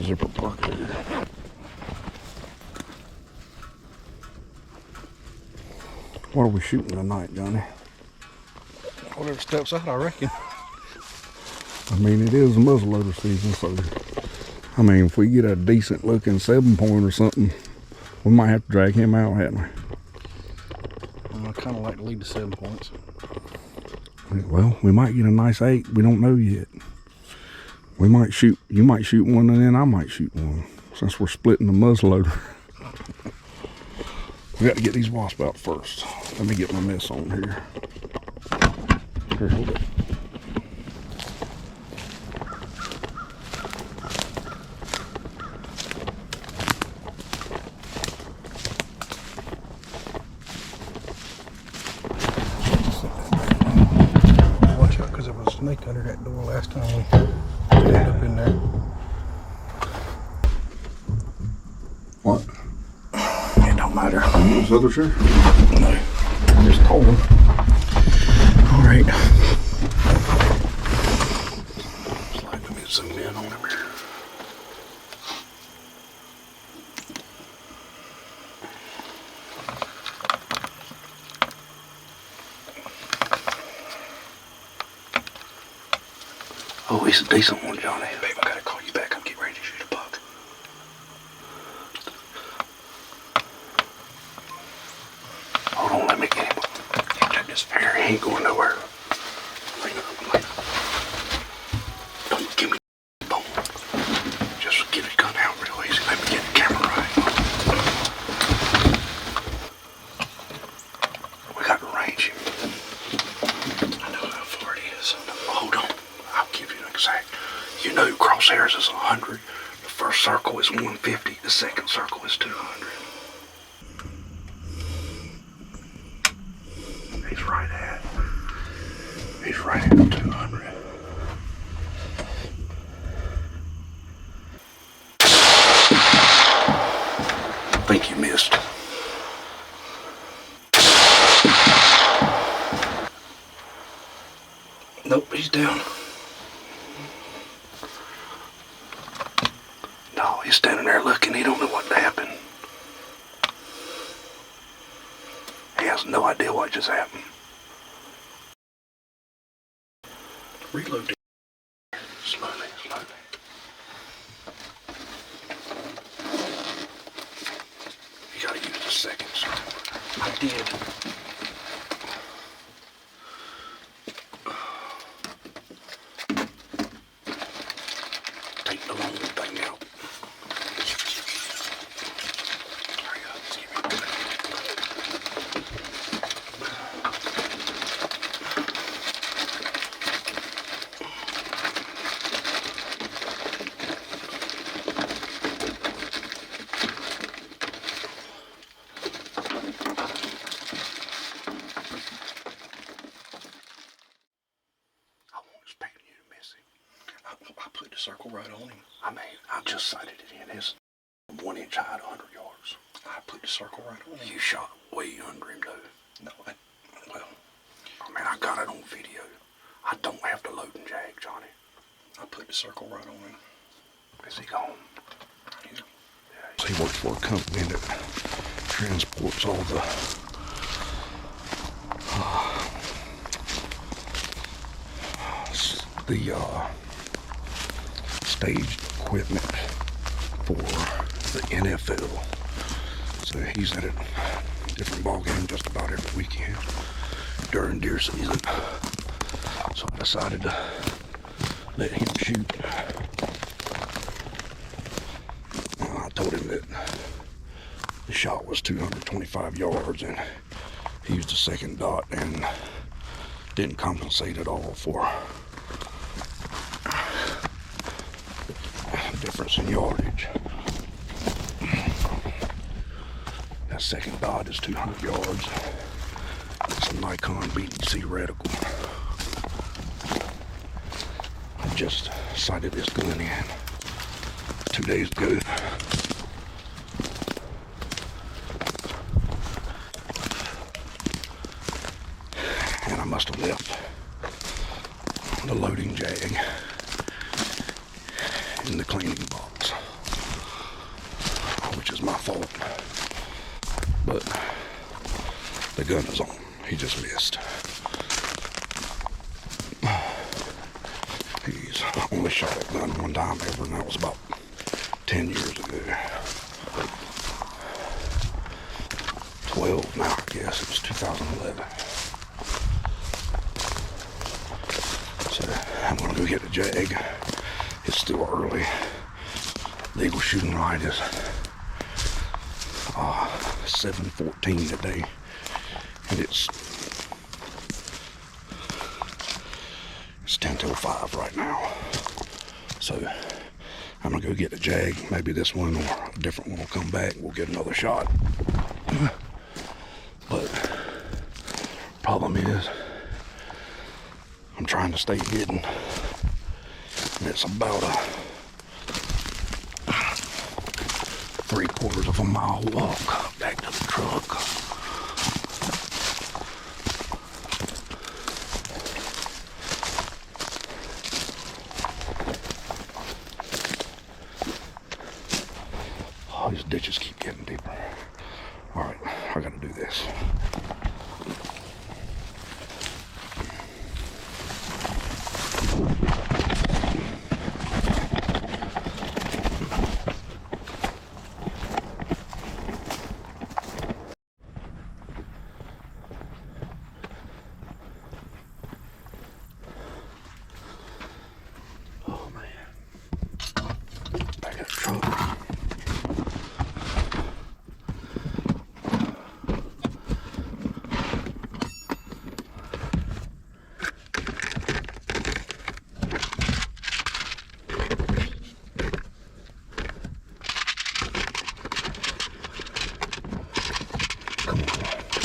my zipper pocket here. What are we shooting tonight, Johnny? Whatever steps out, I reckon. I mean, it is muzzleloader season, so I mean, if we get a decent looking 7-point or something, we might have to drag him out, hadn't we? I kind of like to lead the 7 points. Well, we might get a nice 8. We don't know yet. We might shoot. You might shoot one, and then I might shoot one. Since we're splitting the muzzleloader, we got to get these wasps out first. Let me get my mess on here. Here, hold it. Watch out, because there was a snake under that door last time we ended up in there. What? It don't matter. This other chair? No. Just cold. All right. Slide them in some men on him here. Oh, he's a decent one, Johnny. Babe, I gotta call you back. I'm getting ready to shoot a buck. Hold on, let me get him. Take this fair. He ain't going nowhere. Lean up, lean up. Don't give me the bone. Just get his gun out real easy. Let me get the camera right. We got to range him. I know how far it is. Hold on. I'll give you an exact. You know crosshairs is 100. The first circle is 150. The second circle is 200. He's right at 200. I think you missed. Nope, he's down. No, he's standing there looking. He don't know what happened. He has no idea what just happened. Reload it. Slowly, slowly. You gotta use the second circle. I did. Take the long thing out. There you go. Just give me a I put the circle right on him. I mean, I just sighted it in. It's 1 inch high at 100 yards. I put the circle right on him. You shot way under him, though. No, well, I mean, I got it on video. I don't have to load and jag, Johnny. I put the circle right on him. Is he gone? Yeah. He works for a company that transports all the staged equipment for the NFL. So he's at a different ball game just about every weekend during deer season. So I decided to let him shoot. I told him that the shot was 225 yards and he used a second dot and didn't compensate at all for difference in yardage. That second dot is 200 yards. It's a Nikon BDC reticle. I just sighted this gun in 2 days ago. And I must have left the loading jag in the cleaning box. which is my fault. But the gun is on. He just missed. He's only shot that gun one time ever, and that was about 10 years ago. 12 now, I guess. It was 2011. So I'm gonna go get a jag. It's still early. Legal shooting light is 7:14 today, and it's 10 till 5 right now. So I'm gonna go get a jag. Maybe this one or a different one will come back. We'll get another shot. But problem is, I'm trying to stay hidden, and it's about a 3/4 of a mile walk back to the truck. Oh, these ditches keep getting deeper. All right, I gotta do this.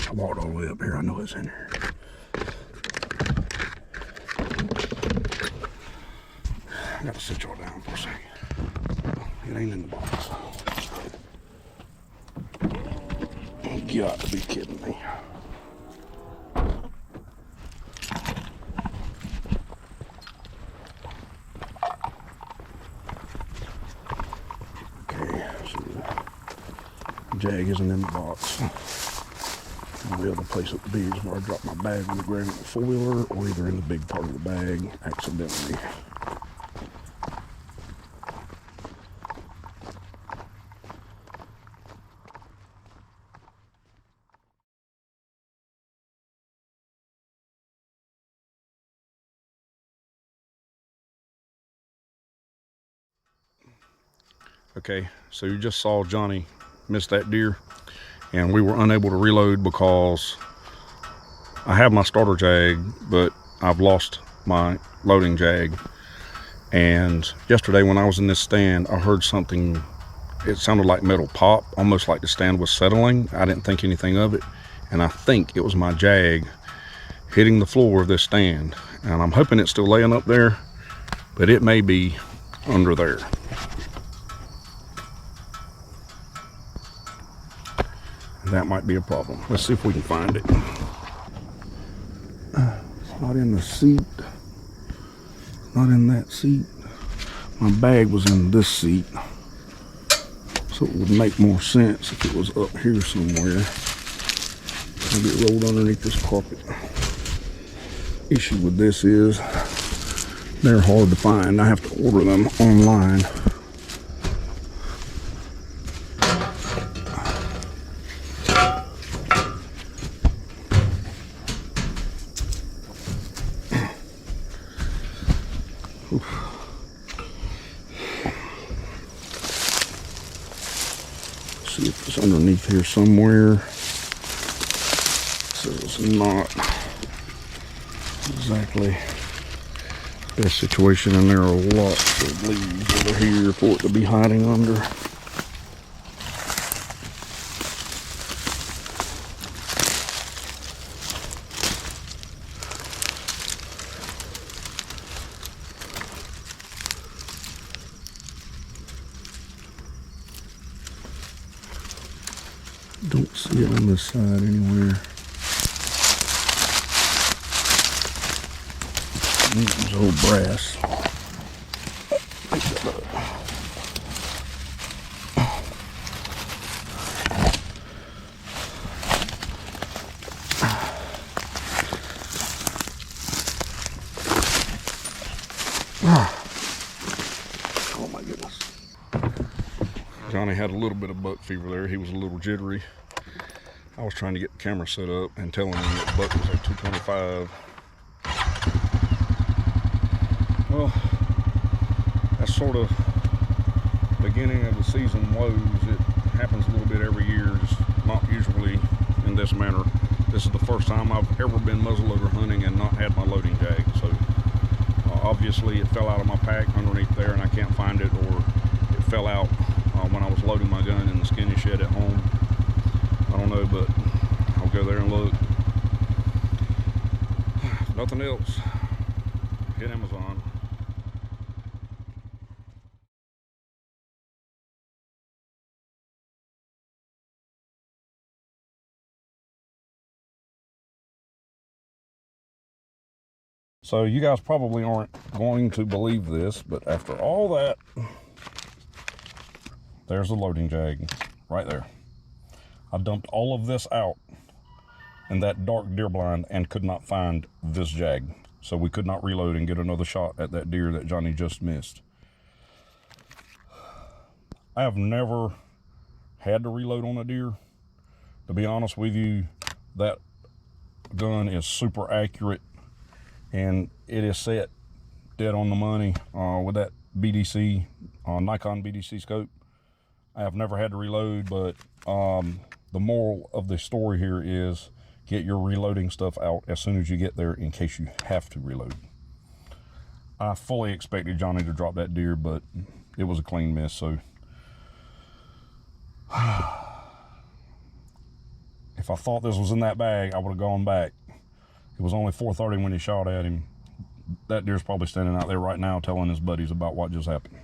I walked all the way up here. I know it's in here. I gotta sit y'all down for a second. It ain't in the box. You got to be kidding me. Okay, so the jag isn't in the box. The other place it would be is where I dropped my bag on the ground with the four-wheeler, or either in the big part of the bag accidentally. Okay, so you just saw Johnny miss that deer, and we were unable to reload because I have my starter jag, but I've lost my loading jag. And yesterday when I was in this stand, I heard something. It sounded like metal pop, almost like the stand was settling. I didn't think anything of it, and I think it was my jag hitting the floor of this stand. And I'm hoping it's still laying up there, but it may be under there. That might be a problem. Let's see if we can find it. It's not in the seat. Not in that seat. My bag was in this seat. So it would make more sense if it was up here somewhere. Maybe it rolled underneath this carpet. Issue with this is they're hard to find. I have to order them online. See if it's underneath here somewhere. So it's not exactly the best situation, and there are lots of leaves over here for it to be hiding under. Don't see it on this side anywhere. There's old brass. Pick that up. Oh my goodness. Johnny had a little bit of buck fever there. He was a little jittery. I was trying to get the camera set up and telling him that the buck was at 225. Well, that's sort of beginning of the season lows. It happens a little bit every year, just not usually in this manner. This is the first time I've ever been muzzleloader hunting and not had my loading jag. So obviously it fell out of my pack underneath there and I can't find it, or it fell out when I was loading my gun in the skinny shed at home. I don't know, but I'll go there and look. If nothing else, hit Amazon. So you guys probably aren't going to believe this, but after all that, there's the loading jag right there. I dumped all of this out in that dark deer blind and could not find this jag. So we could not reload and get another shot at that deer that Johnny just missed. I have never had to reload on a deer. To be honest with you, that gun is super accurate and it is set dead on the money with that BDC, Nikon BDC scope. I have never had to reload, but the moral of the story here is get your reloading stuff out as soon as you get there in case you have to reload. I fully expected Johnny to drop that deer, but it was a clean miss, so if I thought this was in that bag, I would have gone back. It was only 4:30 when he shot at him. That deer's probably standing out there right now telling his buddies about what just happened.